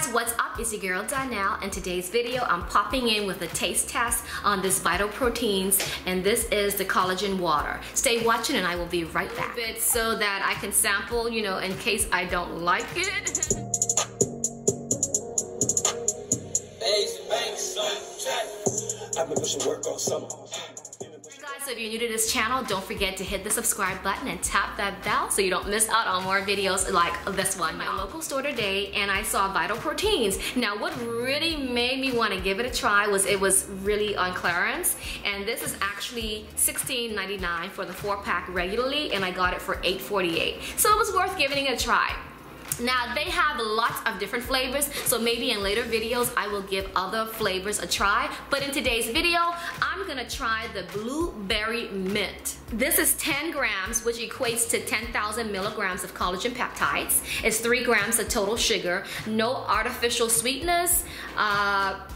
guys, what's up? It's your girl Donnell. In today's video, I'm popping in with a taste test on this Vital Proteins, and this is the collagen water. Stay watching and I will be right back. So that I can sample, you know, in case I don't like it. I've been pushing work all summer. So if you're new to this channel, don't forget to hit the subscribe button and tap that bell so you don't miss out on more videos like this one. My local store today and I saw Vital Proteins. Now what really made me want to give it a try was it was really on clearance, and this is actually $16.99 for the 4-pack regularly, and I got it for $8.48. So it was worth giving it a try. Now they have lots of different flavors, so maybe in later videos I will give other flavors a try, but in today's video I'm gonna try the blueberry mint. This is 10 grams, which equates to 10,000 milligrams of collagen peptides. It's 3 grams of total sugar, no artificial sweetness,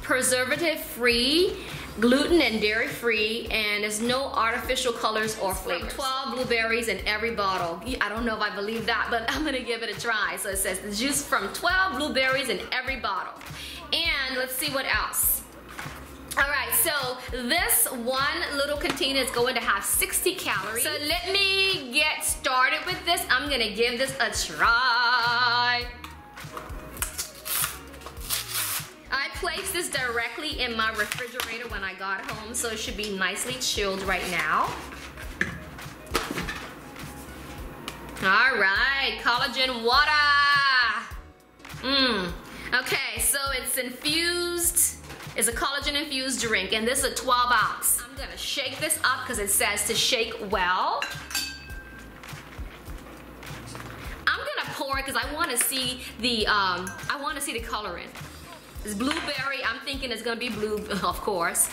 preservative free, gluten and dairy free, and there's no artificial colors or flavors. 12 blueberries in every bottle. I don't know if I believe that, but I'm gonna give it a try. So it says the juice from 12 blueberries in every bottle. And let's see what else. Alright, so this one little container is going to have 60 calories. So let me get started with this. I'm gonna give this a try. I placed this directly in my refrigerator when I got home, so it should be nicely chilled right now. Alright, collagen water. Okay, so it's infused. It's a collagen infused drink, and this is a 12 ounce. I'm gonna shake this up because it says to shake well. I'm gonna pour it because I want to see the coloring. It's blueberry. I'm thinking it's gonna be blue, of course.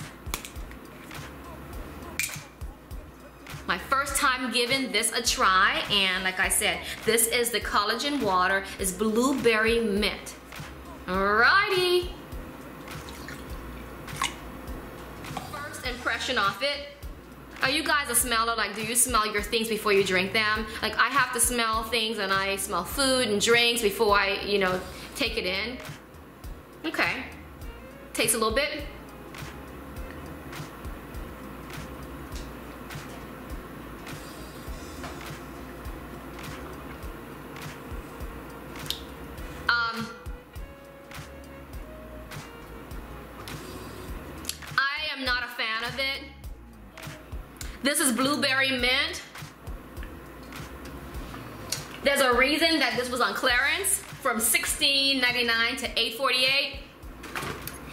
My first time giving this a try, and like I said, this is the collagen water. It's blueberry mint. Alrighty. First impression of it. Are you guys a smeller? Like, do you smell your things before you drink them? Like, I have to smell things, and I smell food and drinks before I, you know, take it in. Okay, takes a little bit. I am not a fan of it. This is blueberry mint. There's a reason that this was on clearance from $16.99 to $8.48.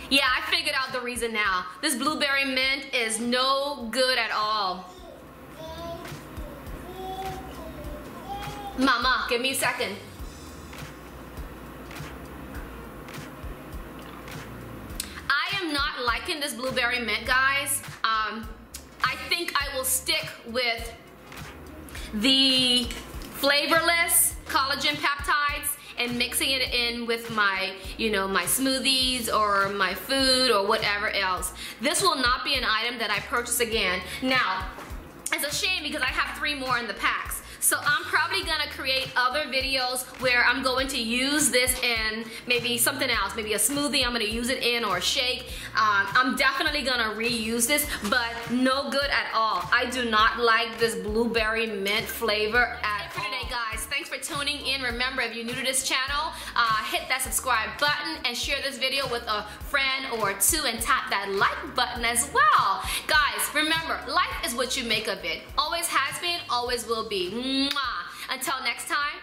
Yeah, I figured out the reason now. This blueberry mint is no good at all. Mama, give me a second. I am not liking this blueberry mint, guys. I think I will stick with the flavorless collagen peptides and mixing it in with my, you know, my smoothies or my food or whatever else. This will not be an item that I purchase again. Now, it's a shame because I have 3 more in the packs. So I'm probably gonna create other videos where I'm going to use this in maybe something else, maybe a smoothie I'm gonna use it in, or a shake. I'm definitely gonna reuse this, but no good at all. I do not like this blueberry mint flavor at all. Today, guys, thanks for tuning in. Remember, if you're new to this channel, hit that subscribe button and share this video with a friend or 2, and tap that like button as well. Guys, remember, life is what you make of it. Always has been, always will be. Mwah. Until next time,